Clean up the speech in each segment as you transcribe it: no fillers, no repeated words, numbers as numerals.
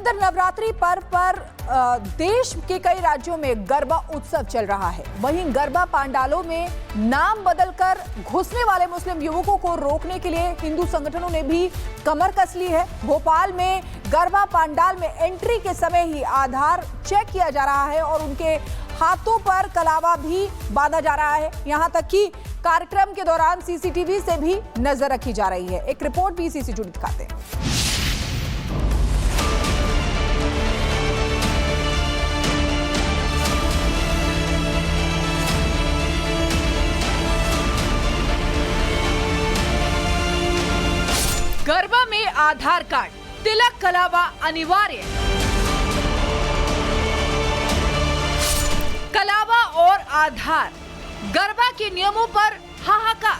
इधर नवरात्रि पर्व पर देश के कई राज्यों में गरबा उत्सव चल रहा है। वहीं गरबा पांडालों में नाम बदलकर घुसने वाले मुस्लिम युवकों को रोकने के लिए हिंदू संगठनों ने भी कमर कस ली है। भोपाल में गरबा पांडाल में एंट्री के समय ही आधार चेक किया जा रहा है और उनके हाथों पर कलावा भी बांधा जा रहा है। यहां तक कि कार्यक्रम के दौरान सीसीटीवी से भी नजर रखी जा रही है। एक रिपोर्ट बीसी से जुड़ी दिखाते हैं। गरबा में आधार कार्ड, तिलक, कलावा अनिवार्य। कलावा और आधार, गरबा के नियमों पर हाहाकार।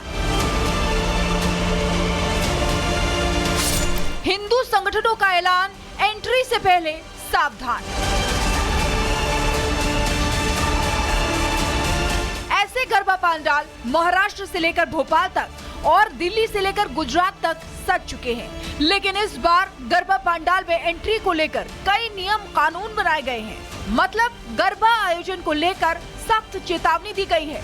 हिंदू संगठनों का ऐलान, एंट्री से पहले सावधान। ऐसे गरबा पंडाल महाराष्ट्र से लेकर भोपाल तक और दिल्ली से लेकर गुजरात तक सज चुके हैं, लेकिन इस बार गरबा पंडाल में एंट्री को लेकर कई नियम कानून बनाए गए हैं। मतलब गरबा आयोजन को लेकर सख्त चेतावनी दी गई है।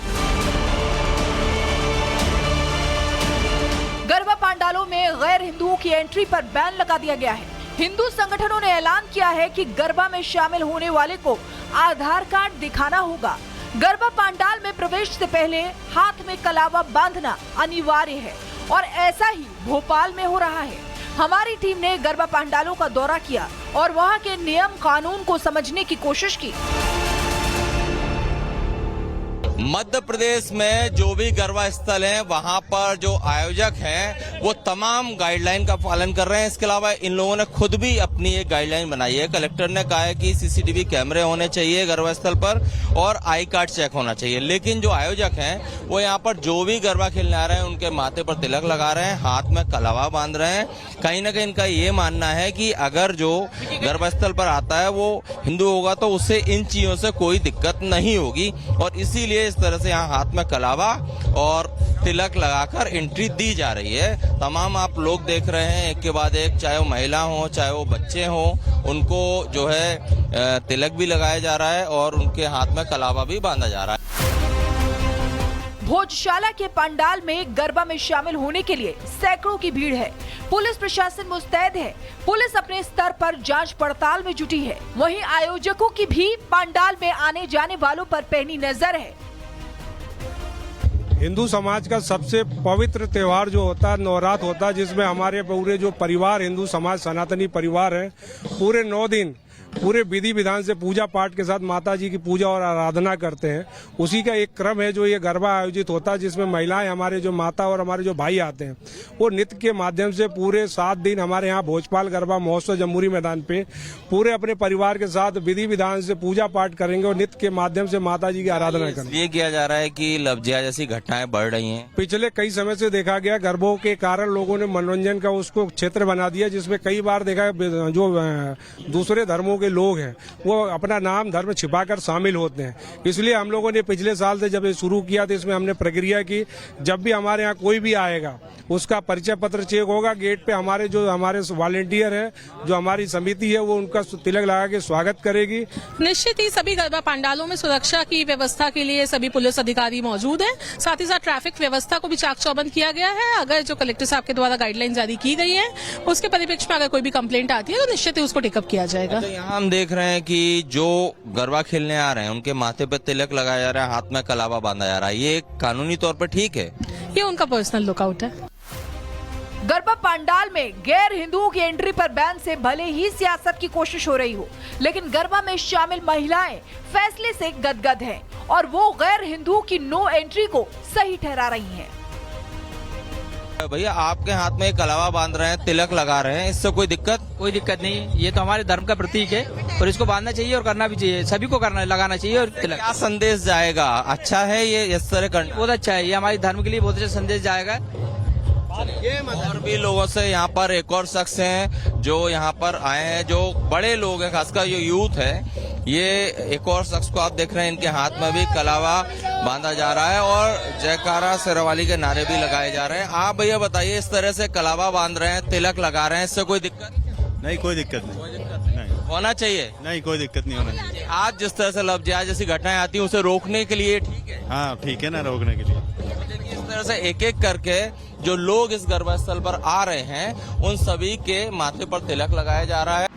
गरबा पंडालों में गैर हिंदुओं की एंट्री पर बैन लगा दिया गया है। हिंदू संगठनों ने ऐलान किया है कि गरबा में शामिल होने वाले को आधार कार्ड दिखाना होगा। गरबा पंडाल में प्रवेश से पहले हाथ में कलावा बांधना अनिवार्य है और ऐसा ही भोपाल में हो रहा है। हमारी टीम ने गरबा पंडालों का दौरा किया और वहां के नियम कानून को समझने की कोशिश की। मध्य प्रदेश में जो भी गरबा स्थल हैं, वहां पर जो आयोजक हैं वो तमाम गाइडलाइन का पालन कर रहे हैं। इसके अलावा इन लोगों ने खुद भी अपनी एक गाइडलाइन बनाई है। कलेक्टर ने कहा है कि सीसीटीवी कैमरे होने चाहिए गरबा स्थल पर और आई कार्ड चेक होना चाहिए। लेकिन जो आयोजक हैं वो यहाँ पर जो भी गरबा खेलने आ रहे हैं उनके माथे पर तिलक लगा रहे हैं, हाथ में कलावा बांध रहे हैं। कहीं ना कहीं इनका ये मानना है कि अगर जो गरबा स्थल पर आता है वो हिंदू होगा तो उससे इन चीजों से कोई दिक्कत नहीं होगी और इसीलिए इस तरह से यहाँ हाथ में कलावा और तिलक लगाकर एंट्री दी जा रही है। तमाम आप लोग देख रहे हैं एक के बाद एक, चाहे वो महिला हो चाहे वो बच्चे हो, उनको जो है तिलक भी लगाया जा रहा है और उनके हाथ में कलावा भी बांधा जा रहा है। भोजशाला के पंडाल में गरबा में शामिल होने के लिए सैकड़ों की भीड़ है। पुलिस प्रशासन मुस्तैद है। पुलिस अपने स्तर पर जांच पड़ताल में जुटी है। वहीं आयोजकों की भी पंडाल में आने जाने वालों पर पैनी नजर है। हिंदू समाज का सबसे पवित्र त्योहार जो होता है नवरात्र होता है, जिसमें हमारे पूरे जो परिवार हिंदू समाज सनातनी परिवार है पूरे 9 दिन पूरे विधि विधान से पूजा पाठ के साथ माता जी की पूजा और आराधना करते हैं। उसी का एक क्रम है जो ये गरबा आयोजित होता है, जिसमें महिलाएं हमारे जो माता और हमारे जो भाई आते हैं वो नृत्य के माध्यम से पूरे 7 दिन हमारे यहाँ भोजपाल गरबा महोत्सव जम्बूरी मैदान पे पूरे अपने परिवार के साथ विधि विधान से पूजा पाठ करेंगे और नृत्य के माध्यम से माता जी की आराधना करेंगे। ये किया जा रहा है कि लफ्जिया जैसी घटनाएं बढ़ रही हैं। पिछले कई समय से देखा गया गरबों के कारण लोगों ने मनोरंजन का उसको क्षेत्र बना दिया, जिसमें कई बार देखा जो दूसरे धर्मों के लोग हैं वो अपना नाम धर्म छिपाकर शामिल होते हैं। इसलिए हम लोगों ने पिछले साल से जब ये शुरू किया तो इसमें हमने प्रक्रिया की, जब भी हमारे यहाँ कोई भी आएगा उसका परिचय पत्र चेक होगा। गेट पे हमारे वॉलेंटियर है, जो हमारी समिति है, वो उनका तिलक लगा के स्वागत करेगी। निश्चित ही सभी गरबा पंडालों में सुरक्षा की व्यवस्था के लिए सभी पुलिस अधिकारी मौजूद हैं। साथ ही साथ ट्रैफिक व्यवस्था को भी चाक चौबंद किया गया है। अगर जो कलेक्टर साहब के द्वारा गाइडलाइन जारी की गई है उसके परिप्रेक्ष्य में अगर कोई भी कंप्लेंट आती है तो निश्चित ही उसको टेकअप किया जाएगा। यहाँ हम देख रहे हैं कि जो गरबा खेलने आ रहे हैं उनके माथे पे तिलक लगाया जा रहा है, हाथ में कलावा बांधा जा रहा है। ये कानूनी तौर पर ठीक है? ये उनका पर्सनल लुकआउट है। गरबा पंडाल में गैर हिंदुओं की एंट्री पर बैन से भले ही सियासत की कोशिश हो रही हो, लेकिन गरबा में शामिल महिलाएं फैसले से गदगद हैं और वो गैर हिंदुओं की नो एंट्री को सही ठहरा रही हैं। भैया आपके हाथ में कलावा बांध रहे हैं, तिलक लगा रहे हैं, इससे कोई दिक्कत? कोई दिक्कत नहीं। ये तो हमारे धर्म का प्रतीक है और इसको बांधना चाहिए और करना भी चाहिए। सभी को लगाना चाहिए। और तिलक क्या संदेश जाएगा? अच्छा है ये इस तरह करना? बहुत अच्छा है। ये हमारे धर्म के लिए बहुत अच्छा संदेश जाएगा। और भी लोगों से यहाँ पर एक और शख्स हैं जो यहाँ पर आए हैं, जो बड़े लोग हैं, खासकर जो यूथ है। ये एक और शख्स को आप देख रहे हैं, इनके हाथ में भी कलावा बांधा जा रहा है और जयकारा शेरवाली के नारे भी लगाए जा रहे हैं। आप भैया बताइए, इस तरह से कलावा बांध रहे हैं, तिलक लगा रहे हैं, इससे कोई दिक्कत? नहीं, कोई दिक्कत नहीं। नहीं होना चाहिए। नहीं, कोई दिक्कत नहीं होना चाहिए। आज जिस तरह से लव जिहाद जैसी घटनाएं आती हैं उसे रोकने के लिए ठीक है। हाँ ठीक है ना, रोकने के लिए। लेकिन इस तरह से एक एक करके जो लोग इस गरबा स्थल पर आ रहे हैं उन सभी के माथे पर तिलक लगाया जा रहा है।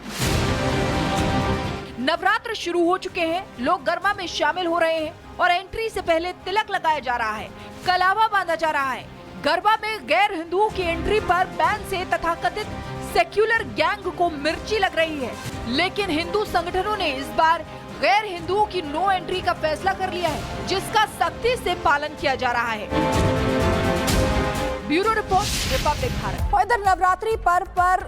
नवरात्र शुरू हो चुके हैं, लोग गरबा में शामिल हो रहे हैं और एंट्री से पहले तिलक लगाया जा रहा है, कलावा बांधा जा रहा है। गरबा में गैर हिंदुओं की एंट्री पर बैन से तथाकथित सेक्युलर गैंग को मिर्ची लग रही है, लेकिन हिंदू संगठनों ने इस बार गैर हिंदुओं की नो एंट्री का फैसला कर लिया है, जिसका सख्ती से पालन किया जा रहा है। Bureau report, Republic Bharat. और इधर नवरात्रि पर्व पर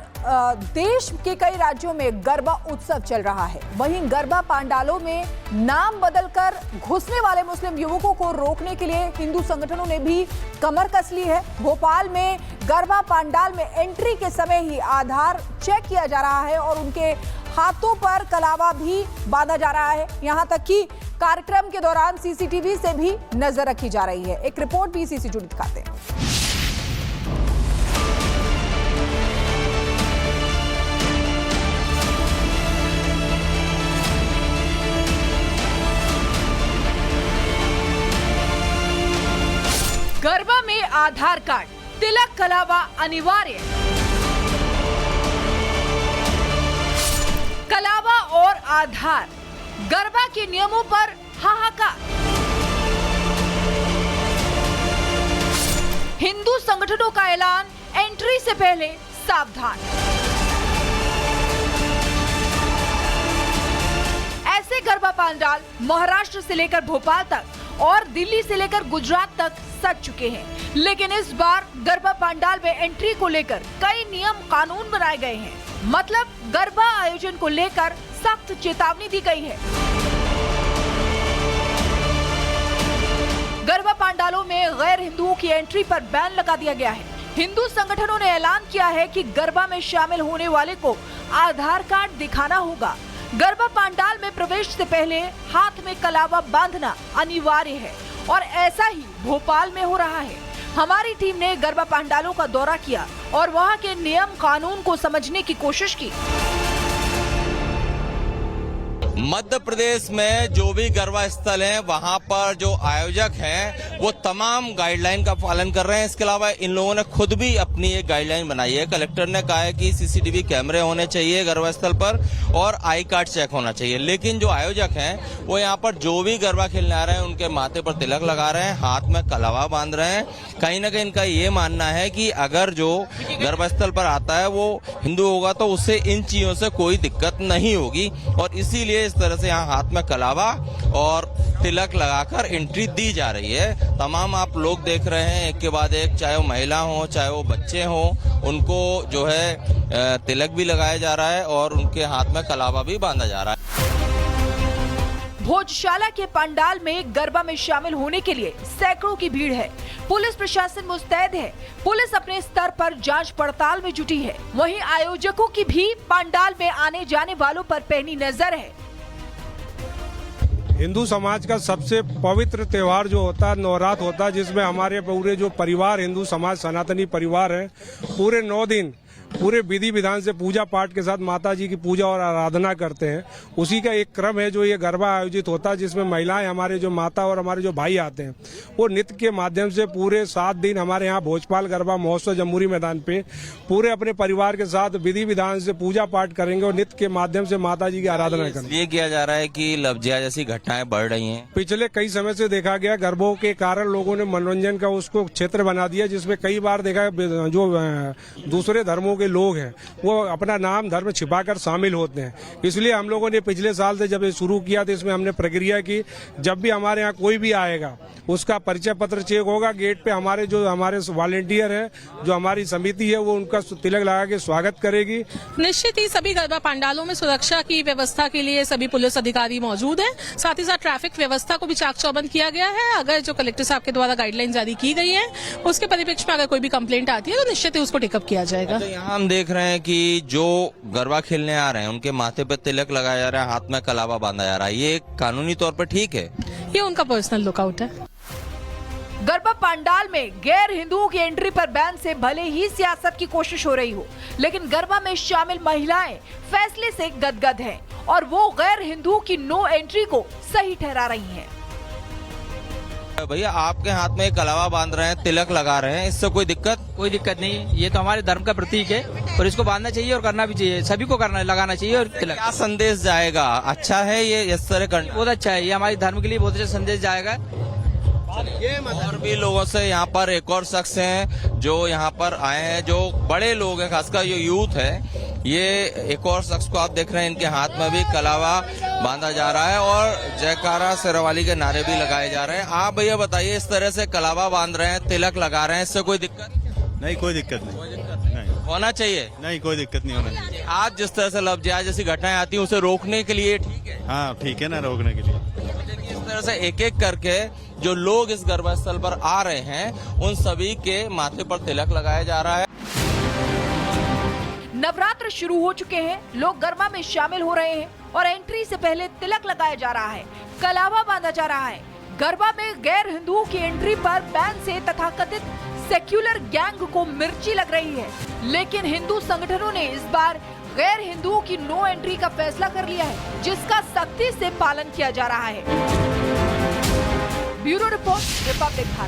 देश के कई राज्यों में गरबा उत्सव चल रहा है। वहीं गरबा पांडालों में नाम बदलकर घुसने वाले मुस्लिम युवकों को रोकने के लिए हिंदू संगठनों ने भी कमर कस ली है। भोपाल में गरबा पांडाल में एंट्री के समय ही आधार चेक किया जा रहा है और उनके हाथों पर कलावा भी बांधा जा रहा है। यहां तक कि कार्यक्रम के दौरान सीसीटीवी से भी नजर रखी जा रही है। एक रिपोर्ट भी इसी से जुड़ी दिखाते हैं। गरबा में आधार कार्ड, तिलक, कलावा अनिवार्य। कलावा और आधार, गरबा के नियमों पर हाहाकार। हिंदू संगठनों का ऐलान, एंट्री से पहले सावधान। ऐसे गरबा पंडाल महाराष्ट्र से लेकर भोपाल तक और दिल्ली से लेकर गुजरात तक सज चुके हैं, लेकिन इस बार गरबा पंडाल में एंट्री को लेकर कई नियम कानून बनाए गए हैं। मतलब गरबा आयोजन को लेकर सख्त चेतावनी दी गई है। गरबा पंडालों में गैर हिंदुओं की एंट्री पर बैन लगा दिया गया है। हिंदू संगठनों ने ऐलान किया है कि गरबा में शामिल होने वाले को आधार कार्ड दिखाना होगा। गरबा पंडाल में प्रवेश से पहले हाथ में कलावा बांधना अनिवार्य है और ऐसा ही भोपाल में हो रहा है। हमारी टीम ने गरबा पंडालों का दौरा किया और वहां के नियम कानून को समझने की कोशिश की। मध्य प्रदेश में जो भी गरबा स्थल हैं वहां पर जो आयोजक हैं वो तमाम गाइडलाइन का पालन कर रहे हैं। इसके अलावा इन लोगों ने खुद भी अपनी एक गाइडलाइन बनाई है। कलेक्टर ने कहा है कि सीसीटीवी कैमरे होने चाहिए गरबा स्थल पर और आई कार्ड चेक होना चाहिए। लेकिन जो आयोजक हैं वो यहाँ पर जो भी गरबा खेलने आ रहे हैं उनके माथे पर तिलक लगा रहे हैं, हाथ में कलावा बांध रहे हैं। कहीं ना कहीं इनका ये मानना है कि अगर जो गरबा स्थल पर आता है वो हिंदू होगा तो उससे इन चीजों से कोई दिक्कत नहीं होगी और इसीलिए इस तरह से यहाँ हाथ में कलावा और तिलक लगाकर एंट्री दी जा रही है। तमाम आप लोग देख रहे हैं एक के बाद एक, चाहे वो महिला हो चाहे वो बच्चे हो, उनको जो है तिलक भी लगाया जा रहा है और उनके हाथ में कलावा भी बांधा जा रहा है। भोजशाला के पंडाल में गरबा में शामिल होने के लिए सैकड़ों की भीड़ है। पुलिस प्रशासन मुस्तैद है। पुलिस अपने स्तर पर जांच पड़ताल में जुटी है। वहीं आयोजकों की भी पंडाल में आने जाने वालों पर पैनी नजर है। हिंदू समाज का सबसे पवित्र त्योहार जो होता है नवरात्र होता है, जिसमें हमारे पूरे जो परिवार हिंदू समाज सनातनी परिवार है पूरे 9 दिन पूरे विधि विधान से पूजा पाठ के साथ माता जी की पूजा और आराधना करते हैं। उसी का एक क्रम है जो ये गरबा आयोजित होता है, जिसमें महिलाएं हमारे जो माता और हमारे जो भाई आते हैं वो नृत्य के माध्यम से पूरे 7 दिन हमारे यहाँ भोजपाल गरबा महोत्सव जमहूरी मैदान पे पूरे अपने परिवार के साथ विधि विधान से पूजा पाठ करेंगे और नृत्य के माध्यम से माता जी की आराधना करेंगे। ये किया जा रहा है कि लव जिहाद जैसी घटनाएं बढ़ रही हैं। पिछले कई समय से देखा गया गरबों के कारण लोगों ने मनोरंजन का उसको क्षेत्र बना दिया, जिसमें कई बार देखा जो दूसरे धर्मों के लोग हैं वो अपना नाम धर्म छिपाकर शामिल होते हैं। इसलिए हम लोगों ने पिछले साल से जब ये शुरू किया तो इसमें हमने प्रक्रिया की, जब भी हमारे यहाँ कोई भी आएगा उसका परिचय पत्र चेक होगा। गेट पे हमारे वॉलेंटियर है, जो हमारी समिति है, वो उनका तिलक लगा के स्वागत करेगी। निश्चित ही सभी गरबा पंडालों में सुरक्षा की व्यवस्था के लिए सभी पुलिस अधिकारी मौजूद हैं। साथ ही साथ ट्रैफिक व्यवस्था को भी चाक चौबंद किया गया है। अगर जो कलेक्टर साहब के द्वारा गाइडलाइन जारी की गई है उसके परिप्रेक्ष्य में अगर कोई भी कंप्लेंट आती है तो निश्चित ही उसको टेकअप किया जाएगा। तो यहाँ हम देख रहे हैं कि जो गरबा खेलने आ रहे हैं उनके माथे पे तिलक लगाया जा रहा है, हाथ में कलावा बांधा जा रहा है। ये कानूनी तौर पर ठीक है? ये उनका पर्सनल लुकआउट है। गरबा पंडाल में गैर हिंदुओं की एंट्री पर बैन से भले ही सियासत की कोशिश हो रही हो, लेकिन गरबा में शामिल महिलाएं फैसले से गदगद हैं और वो गैर हिंदुओं की नो एंट्री को सही ठहरा रही हैं। भैया आपके हाथ में कलावा बांध रहे हैं, तिलक लगा रहे हैं, इससे कोई दिक्कत? कोई दिक्कत नहीं, ये तो हमारे धर्म का प्रतीक है और इसको बांधना चाहिए और करना भी चाहिए, सभी को करना लगाना चाहिए। और तिलक क्या संदेश जाएगा? अच्छा है ये इस तरह करना? बहुत अच्छा है, ये हमारे धर्म के लिए बहुत अच्छा संदेश जाएगा। और भी लोगों से यहाँ पर एक और शख्स हैं जो यहाँ पर आए हैं, जो बड़े लोग हैं, खासकर जो यूथ है। ये एक और शख्स को आप देख रहे हैं, इनके हाथ में भी कलावा बांधा जा रहा है और जयकारा शेरवाली के नारे भी लगाए जा रहे हैं। आप भैया बताइए, इस तरह से कलावा बांध रहे हैं, तिलक लगा रहे हैं, इससे कोई दिक्कत? नहीं, कोई दिक्कत नहीं। होना चाहिए? नहीं, कोई दिक्कत नहीं होना चाहिए। आज जिस तरह से लफ्ज़ जैसी घटनाएं आती हैं उसे रोकने के लिए ठीक है? हाँ, ठीक है ना, रोकने के लिए। इस तरह से एक एक करके जो लोग इस गरबा स्थल पर आ रहे हैं, उन सभी के माथे पर तिलक लगाया जा रहा है। नवरात्र शुरू हो चुके हैं, लोग गरबा में शामिल हो रहे हैं और एंट्री से पहले तिलक लगाया जा रहा है, कलावा बांधा जा रहा है। गरबा में गैर हिंदुओं की एंट्री पर बैन से तथाकथित सेक्युलर गैंग को मिर्ची लग रही है, लेकिन हिंदू संगठनों ने इस बार गैर हिंदुओं की नो एंट्री का फैसला कर लिया है, जिसका सख्ती से पालन किया जा रहा है। Bureau report, Republic Bharat.